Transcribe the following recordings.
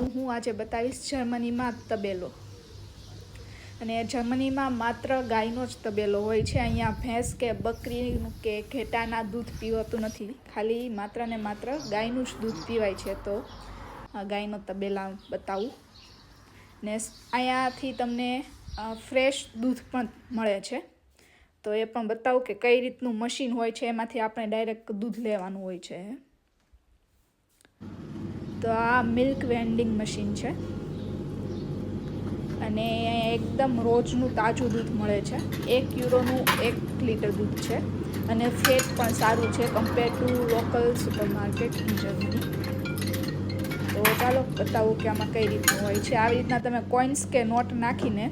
હું આજે બતાવીશ જર્મનીમાં તબેલો. અને જર્મનીમાં માત્ર ગાયનો જ તબેલો હોય છે. અહીંયા ભેંસ કે બકરીનું કે ઘેટાના દૂધ પીવાતું નથી, ખાલી માત્ર ને માત્ર ગાયનું જ દૂધ પીવાય છે. તો ગાયનો તબેલા બતાવું. ને અહીંયાથી તમને ફ્રેશ દૂધ પણ મળે છે, તો એ પણ બતાવું કે કઈ રીતનું મશીન હોય છે, એમાંથી આપણે ડાયરેક્ટ દૂધ લેવાનું હોય છે. તો આ મિલ્ક વેન્ડિંગ મશીન છે અને અહીંયા એકદમ રોજનું તાજું દૂધ મળે છે. €1નું 1 લીટર દૂધ છે અને ફેટ પણ સારું છે compare to local super market in Germany. તો ચાલો બતાવું કે આમાં કઈ રીતનું હોય છે. આવી રીતના તમે કોઇન્સ કે નોટ નાખીને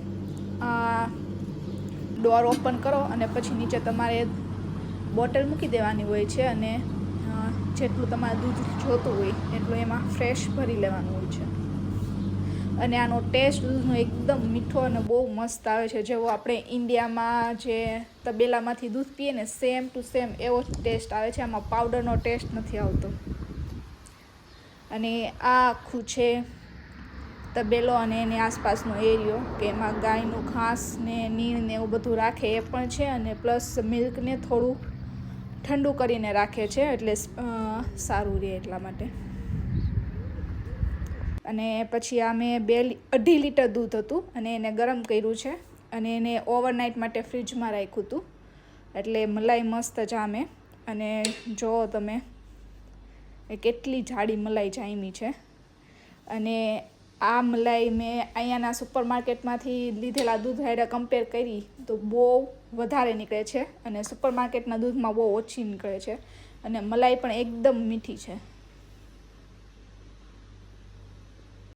ડોર ઓપન કરો અને પછી નીચે તમારે બોટલ મૂકી દેવાની હોય છે અને જેટલું તમારે દૂધ જોતું હોય એટલું એમાં ફ્રેશ ભરી લેવાનું હોય છે. અને આનો ટેસ્ટ દૂધનો એકદમ મીઠો અને બહુ મસ્ત આવે છે. જેવો આપણે ઇન્ડિયામાં જે તબેલામાંથી દૂધ પીએ ને સેમ ટુ સેમ એવો જ ટેસ્ટ આવે છે. આમાં પાવડરનો ટેસ્ટ નથી આવતો. અને આ આખું છે તબેલો અને એની આસપાસનો એરિયો કે એમાં ગાયનું ઘાસ ને નીણ ને એવું બધું રાખે એ પણ છે. અને પ્લસ મિલ્કને થોડું ઠંડુ કરીને રાખે છે, એટલે સારું રહે એટલા માટે. અને પછી આ મેં 2.5 લીટર દૂધ હતું અને એને ગરમ કર્યું છે અને એને ઓવરનાઇટ માટે ફ્રીજમાં રાખ્યું હતું, એટલે મલાઈ મસ્ત જામે. અને જો તમે કેટલી જાડી મલાઈ જામી છે. અને આ મલાઈ મેં અહીંયાના સુપર માર્કેટમાંથી લીધેલા દૂધ હારે કમ્પેર કરી તો બહુ વધારે નીકળે છે અને સુપર માર્કેટના દૂધમાં બહુ ઓછી નીકળે છે. અને મલાઈ પણ એકદમ મીઠી છે.